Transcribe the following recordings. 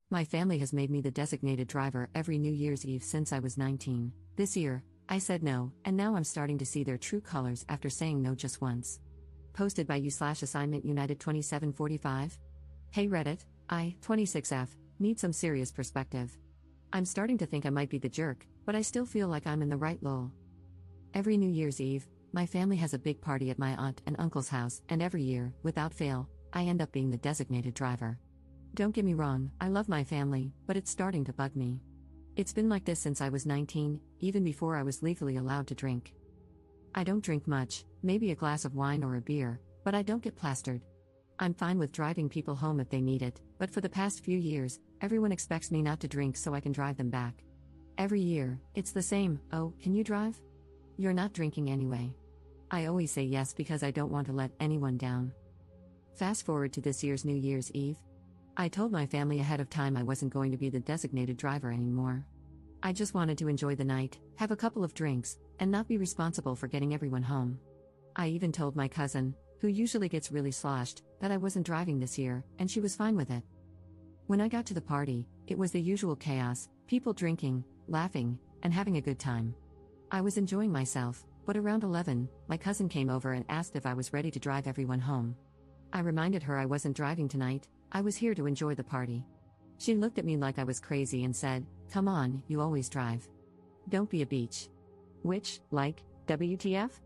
My family has made me the designated driver every New Year's Eve since I was 19. This year, I said no, and now I'm starting to see their true colors after saying no just once. Posted by you/assignment United 2745. Hey Reddit, I, 26F, need some serious perspective. I'm starting to think I might be the jerk, but I still feel like I'm in the right lol. Every New Year's Eve, my family has a big party at my aunt and uncle's house, and every year, without fail, I end up being the designated driver. Don't get me wrong, I love my family, but it's starting to bug me. It's been like this since I was 19, even before I was legally allowed to drink. I don't drink much, maybe a glass of wine or a beer, but I don't get plastered. I'm fine with driving people home if they need it, but for the past few years, everyone expects me not to drink so I can drive them back. Every year, it's the same. Oh, can you drive? You're not drinking anyway. I always say yes because I don't want to let anyone down. Fast forward to this year's New Year's Eve. I told my family ahead of time I wasn't going to be the designated driver anymore. I just wanted to enjoy the night, have a couple of drinks, and not be responsible for getting everyone home. I even told my cousin, who usually gets really sloshed, that I wasn't driving this year, and she was fine with it. When I got to the party, it was the usual chaos, people drinking, laughing, and having a good time. I was enjoying myself, but around 11, my cousin came over and asked if I was ready to drive everyone home. I reminded her I wasn't driving tonight, I was here to enjoy the party. She looked at me like I was crazy and said, "Come on, you always drive. Don't be a beach." Which, like, WTF?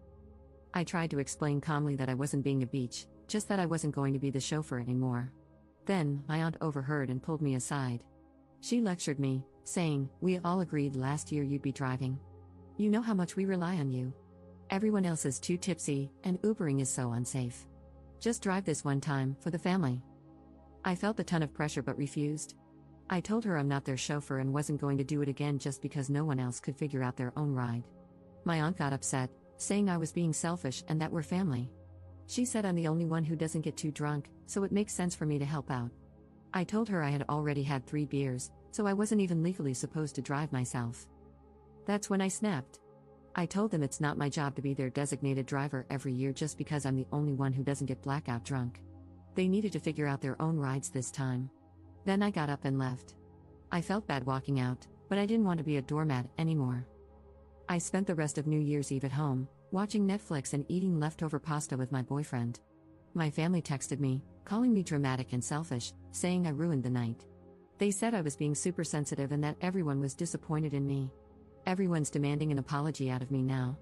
I tried to explain calmly that I wasn't being a beach, just that I wasn't going to be the chauffeur anymore. Then, my aunt overheard and pulled me aside. She lectured me, saying, "We all agreed last year you'd be driving. You know how much we rely on you. Everyone else is too tipsy, and Ubering is so unsafe. Just drive this one time, for the family." I felt a ton of pressure but refused. I told her I'm not their chauffeur and wasn't going to do it again just because no one else could figure out their own ride. My aunt got upset, saying I was being selfish and that we're family. She said I'm the only one who doesn't get too drunk, so it makes sense for me to help out. I told her I had already had 3 beers, so I wasn't even legally supposed to drive myself. That's when I snapped. I told them it's not my job to be their designated driver every year just because I'm the only one who doesn't get blackout drunk. They needed to figure out their own rides this time. Then I got up and left. I felt bad walking out, but I didn't want to be a doormat anymore. I spent the rest of New Year's Eve at home, watching Netflix and eating leftover pasta with my boyfriend. My family texted me, calling me dramatic and selfish, saying I ruined the night. They said I was being super sensitive and that everyone was disappointed in me. Everyone's demanding an apology out of me now.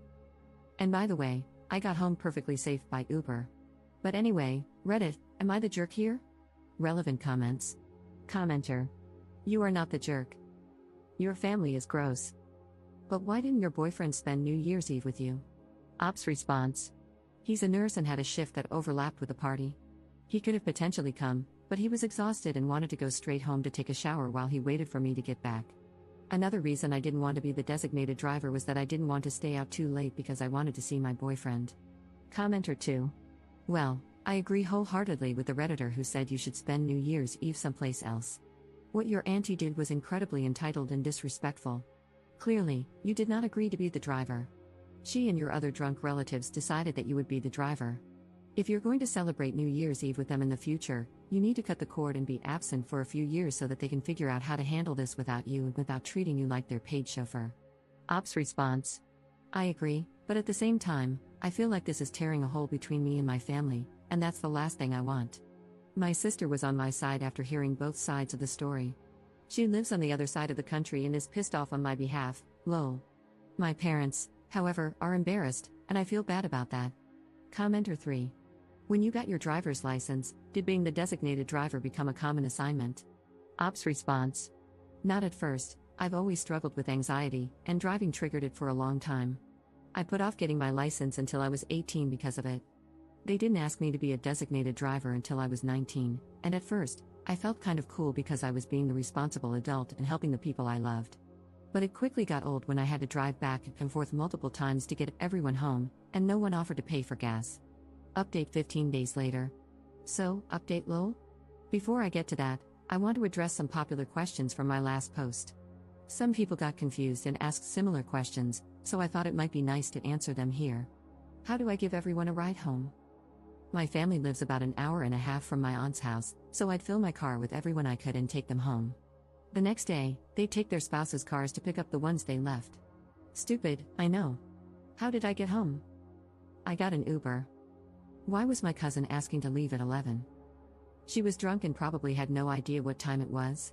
And by the way, I got home perfectly safe by Uber. But anyway, Reddit, am I the jerk here? Relevant comments. Commenter. You are not the jerk. Your family is gross. But why didn't your boyfriend spend New Year's Eve with you? Ops response. He's a nurse and had a shift that overlapped with the party. He could have potentially come, but he was exhausted and wanted to go straight home to take a shower while he waited for me to get back. Another reason I didn't want to be the designated driver was that I didn't want to stay out too late because I wanted to see my boyfriend. Commenter 2. Well, I agree wholeheartedly with the Redditor who said you should spend New Year's Eve someplace else. What your auntie did was incredibly entitled and disrespectful. Clearly, you did not agree to be the driver. She and your other drunk relatives decided that you would be the driver. If you're going to celebrate New Year's Eve with them in the future, you need to cut the cord and be absent for a few years so that they can figure out how to handle this without you and without treating you like their paid chauffeur. Ops response. I agree, but at the same time, I feel like this is tearing a hole between me and my family, and that's the last thing I want. My sister was on my side after hearing both sides of the story. She lives on the other side of the country and is pissed off on my behalf, lol. My parents, however, are embarrassed, and I feel bad about that. Commenter 3. When you got your driver's license, did being the designated driver become a common assignment? Ops response. Not at first, I've always struggled with anxiety, and driving triggered it for a long time. I put off getting my license until I was 18 because of it. They didn't ask me to be a designated driver until I was 19, and at first, I felt kind of cool because I was being the responsible adult and helping the people I loved. But it quickly got old when I had to drive back and forth multiple times to get everyone home, and no one offered to pay for gas. Update 15 days later. So, update lol? Before I get to that, I want to address some popular questions from my last post. Some people got confused and asked similar questions, so I thought it might be nice to answer them here. How do I give everyone a ride home? My family lives about an hour and a half from my aunt's house, so I'd fill my car with everyone I could and take them home. The next day, they take their spouses' cars to pick up the ones they left. Stupid, I know. How did I get home? I got an Uber. Why was my cousin asking to leave at 11? She was drunk and probably had no idea what time it was.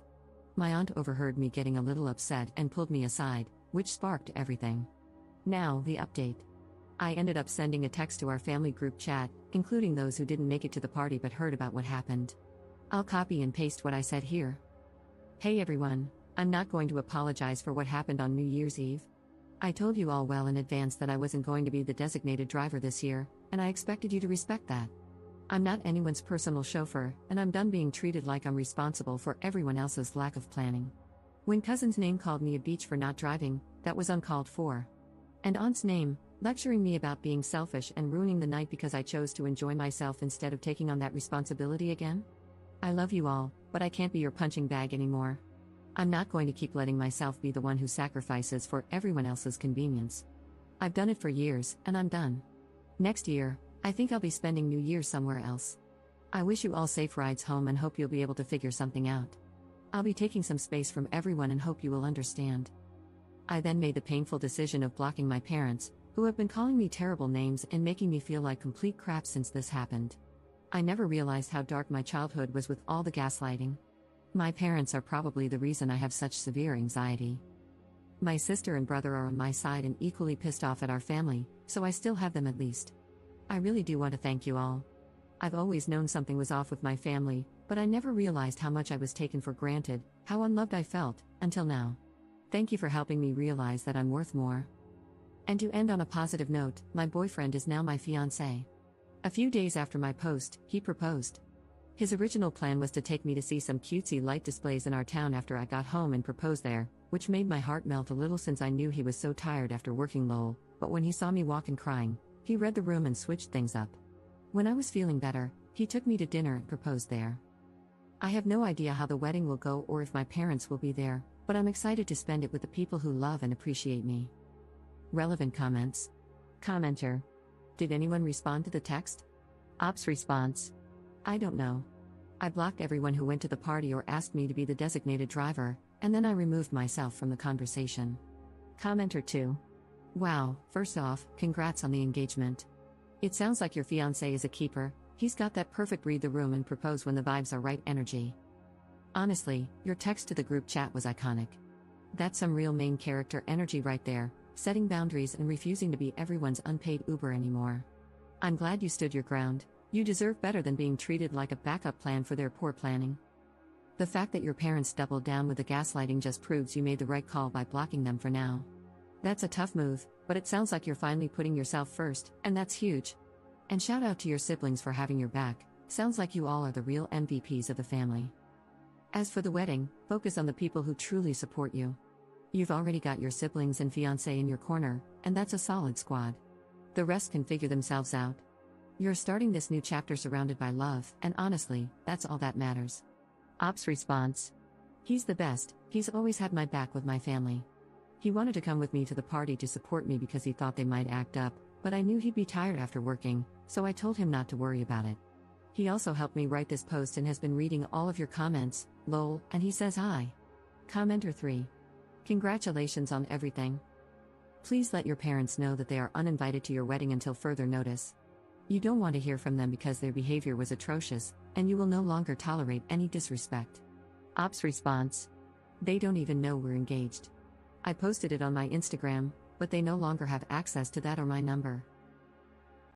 My aunt overheard me getting a little upset and pulled me aside, which sparked everything. Now, the update. I ended up sending a text to our family group chat, including those who didn't make it to the party but heard about what happened. I'll copy and paste what I said here. Hey everyone, I'm not going to apologize for what happened on New Year's Eve. I told you all well in advance that I wasn't going to be the designated driver this year, and I expected you to respect that. I'm not anyone's personal chauffeur, and I'm done being treated like I'm responsible for everyone else's lack of planning. When cousin's name called me a beach for not driving, that was uncalled for. And aunt's name, lecturing me about being selfish and ruining the night because I chose to enjoy myself instead of taking on that responsibility again? I love you all, but I can't be your punching bag anymore. I'm not going to keep letting myself be the one who sacrifices for everyone else's convenience. I've done it for years, and I'm done. Next year, I think I'll be spending New Year's somewhere else. I wish you all safe rides home and hope you'll be able to figure something out. I'll be taking some space from everyone and hope you will understand. I then made the painful decision of blocking my parents, who have been calling me terrible names and making me feel like complete crap since this happened. I never realized how dark my childhood was with all the gaslighting. My parents are probably the reason I have such severe anxiety. My sister and brother are on my side and equally pissed off at our family, so I still have them at least. I really do want to thank you all. I've always known something was off with my family, but I never realized how much I was taken for granted, how unloved I felt, until now. Thank you for helping me realize that I'm worth more. And to end on a positive note, my boyfriend is now my fiancé. A few days after my post, he proposed. His original plan was to take me to see some cutesy light displays in our town after I got home and propose there, which made my heart melt a little since I knew he was so tired after working lol, but when he saw me walk and crying, he read the room and switched things up. When I was feeling better, he took me to dinner and proposed there. I have no idea how the wedding will go or if my parents will be there, but I'm excited to spend it with the people who love and appreciate me. Relevant comments. Commenter. Did anyone respond to the text? Ops response. I don't know. I blocked everyone who went to the party or asked me to be the designated driver, and then I removed myself from the conversation. Commenter 2. Wow, first off, congrats on the engagement. It sounds like your fiancé is a keeper, he's got that perfect read the room and propose when the vibes are right energy. Honestly, your text to the group chat was iconic. That's some real main character energy right there, setting boundaries and refusing to be everyone's unpaid Uber anymore. I'm glad you stood your ground. You deserve better than being treated like a backup plan for their poor planning. The fact that your parents doubled down with the gaslighting just proves you made the right call by blocking them for now. That's a tough move, but it sounds like you're finally putting yourself first, and that's huge. And shout out to your siblings for having your back, sounds like you all are the real MVPs of the family. As for the wedding, focus on the people who truly support you. You've already got your siblings and fiancé in your corner, and that's a solid squad. The rest can figure themselves out. You're starting this new chapter surrounded by love, and honestly, that's all that matters. Ops response. He's the best, he's always had my back with my family. He wanted to come with me to the party to support me because he thought they might act up, but I knew he'd be tired after working, so I told him not to worry about it. He also helped me write this post and has been reading all of your comments, lol, and he says hi. Commenter 3. Congratulations on everything. Please let your parents know that they are uninvited to your wedding until further notice. You don't want to hear from them because their behavior was atrocious, and you will no longer tolerate any disrespect. Ops response. They don't even know we're engaged. I posted it on my Instagram, but they no longer have access to that or my number.